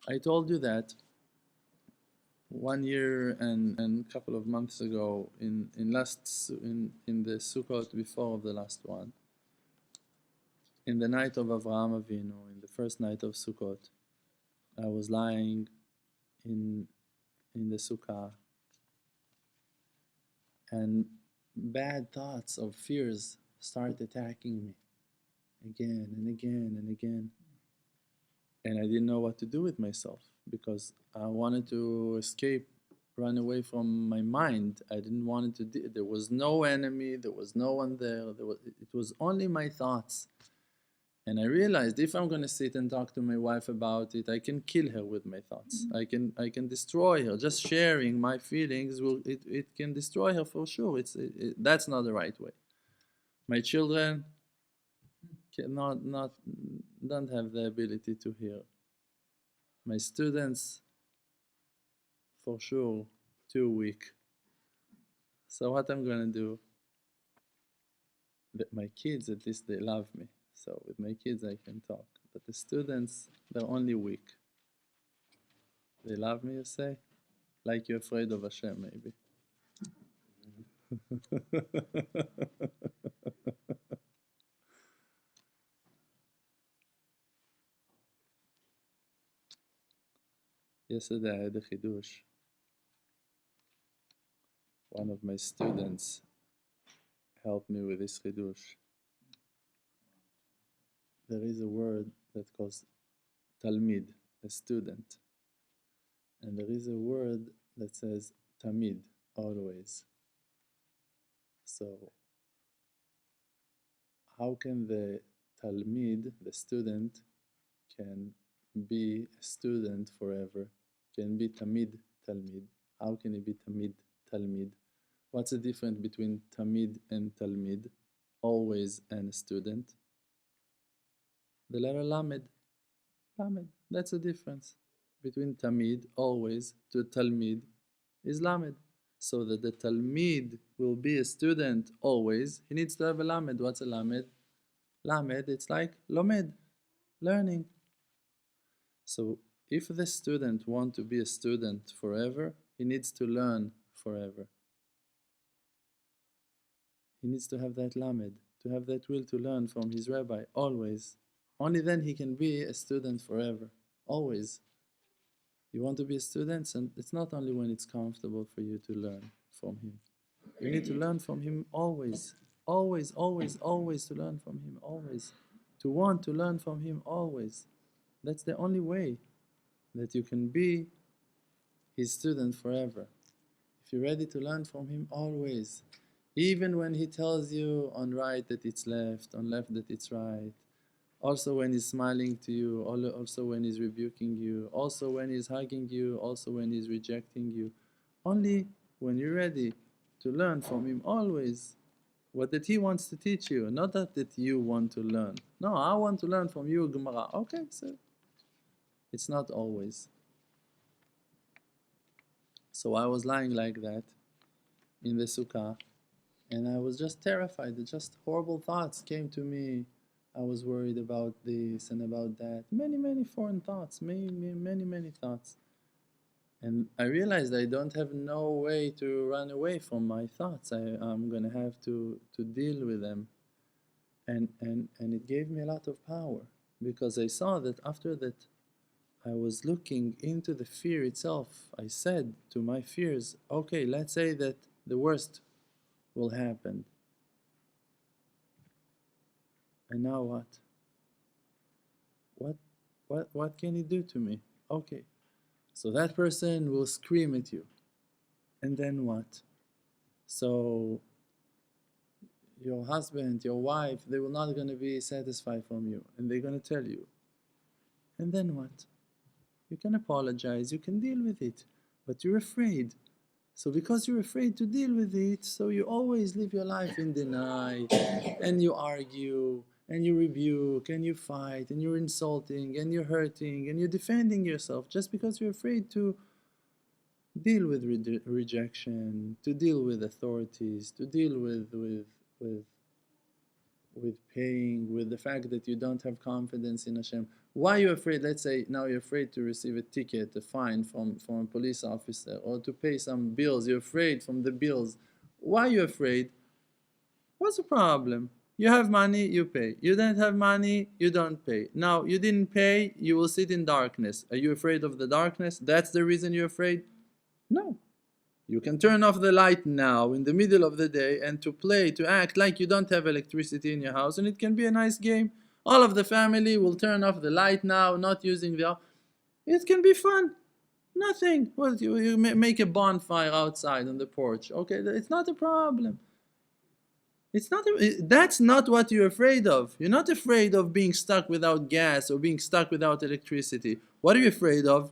I told you that 1 year and a couple of months ago in the Sukkot before the last one, in the night of Avraham Avinu, in the first night of Sukkot, I was lying in the sukkah, and bad thoughts of fears start attacking me again and again and again. And I didn't know what to do with myself because I wanted to escape, run away from my mind. I didn't want to. There was no enemy. There was no one there. It was only my thoughts. And I realized if I'm gonna sit and talk to my wife about it, I can kill her with my thoughts. I can destroy her. Just sharing my feelings it can destroy her for sure. That's not the right way. My children cannot not don't have the ability to hear. My students for sure too weak. So what I'm gonna do? My kids at least they love me. So with my kids I can talk. But the students they're only weak. They love me, you say? Like you're afraid of HaShem, maybe. Yesterday I had a chidush. One of my students helped me with this chidush. There is a word that calls talmid, a student. And there is a word that says tamid, always. So how can the talmid, the student, can be a student forever? Can be tamid talmid? How can he be tamid talmid? What's the difference between tamid and talmid? Always and a student. The letter lamed. Lamed. That's the difference between tamid, always, to talmid is lamed. So that the talmid will be a student always, he needs to have a lamed. What's a lamed? Lamed, it's like lomed, learning. So if the student wants to be a student forever, he needs to learn forever. He needs to have that lamed, to have that will to learn from his rabbi, always. Only then he can be a student forever, always. You want to be a student, and it's not only when it's comfortable for you to learn from him. You need to learn from him always. Always, always, always to learn from him, always. To want to learn from him always. That's the only way that you can be his student forever. If you're ready to learn from him always. Even when he tells you on right that it's left, on left that it's right. Also when he's smiling to you, also when he's rebuking you, also when he's hugging you, also when he's rejecting you. Only when you're ready to learn from him always what that he wants to teach you, not that you want to learn. No, I want to learn from you, Gemara. Okay, so it's not always. So I was lying like that in the sukkah, and I was just terrified. Just horrible thoughts came to me. I was worried about this and about that. Many, many foreign thoughts, many, many, many thoughts. And I realized I don't have no way to run away from my thoughts. I'm going to have to deal with them. And it gave me a lot of power because I saw that after that I was looking into the fear itself. I said to my fears, okay, let's say that the worst will happen. And now what? What can he do to me? Okay. So that person will scream at you. And then what? So your husband, your wife, they will not going to be satisfied from you. And they're going to tell you. And then what? You can apologize, you can deal with it. But you're afraid. So because you're afraid to deal with it, so you always live your life in denial. And you argue, and you rebuke, and you fight, and you're insulting, and you're hurting, and you're defending yourself just because you're afraid to deal with rejection, to deal with authorities, to deal with with paying, with the fact that you don't have confidence in Hashem. Why are you afraid? Let's say now you're afraid to receive a ticket, a fine from a police officer, or to pay some bills. You're afraid from the bills. Why are you afraid? What's the problem? You have money, you pay. You don't have money, you don't pay. Now, you didn't pay, you will sit in darkness. Are you afraid of the darkness? That's the reason you're afraid? No. You can turn off the light now in the middle of the day and to act like you don't have electricity in your house, and it can be a nice game. All of the family will turn off the light now, not using the... It can be fun. Nothing. Well, you make a bonfire outside on the porch. Okay, it's not a problem. That's not what you're afraid of. You're not afraid of being stuck without gas or being stuck without electricity. What are you afraid of?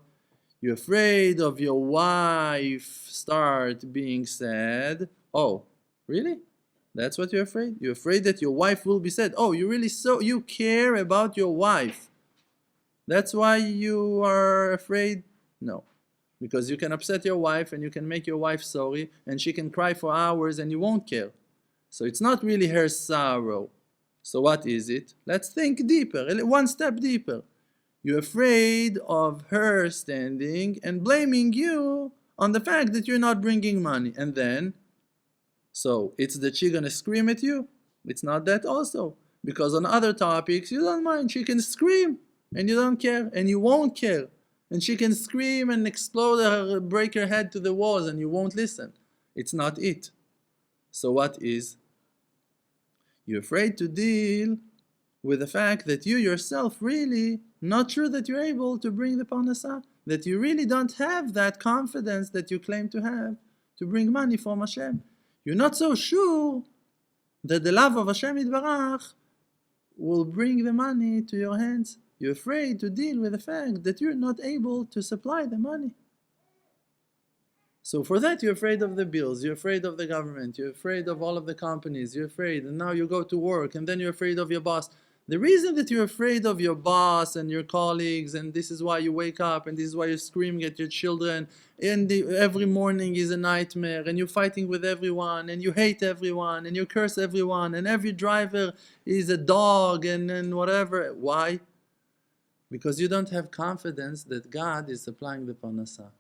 You're afraid of your wife start being sad. Oh, really? That's what you're afraid? You're afraid that your wife will be sad. Oh, you care about your wife. That's why you are afraid? No. Because you can upset your wife and you can make your wife sorry and she can cry for hours and you won't care. So it's not really her sorrow. So what is it? Let's think deeper, one step deeper. You're afraid of her standing and blaming you on the fact that you're not bringing money. And then, so it's that she's going to scream at you? It's not that also. Because on other topics, you don't mind. She can scream and you don't care and you won't care. And she can scream and explode, break her head to the walls and you won't listen. It's not it. So what is? You're afraid to deal with the fact that you yourself really not sure that you're able to bring the parnasah, that you really don't have that confidence that you claim to have to bring money from Hashem. You're not so sure that the love of Hashem Yitbarach will bring the money to your hands. You're afraid to deal with the fact that you're not able to supply the money. So for that, you're afraid of the bills, you're afraid of the government, you're afraid of all of the companies, you're afraid, and now you go to work, and then you're afraid of your boss. The reason that you're afraid of your boss and your colleagues, and this is why you wake up, and this is why you're screaming at your children, and every morning is a nightmare, and you're fighting with everyone, and you hate everyone, and you curse everyone, and every driver is a dog, and whatever. Why? Because you don't have confidence that God is supplying the parnasah.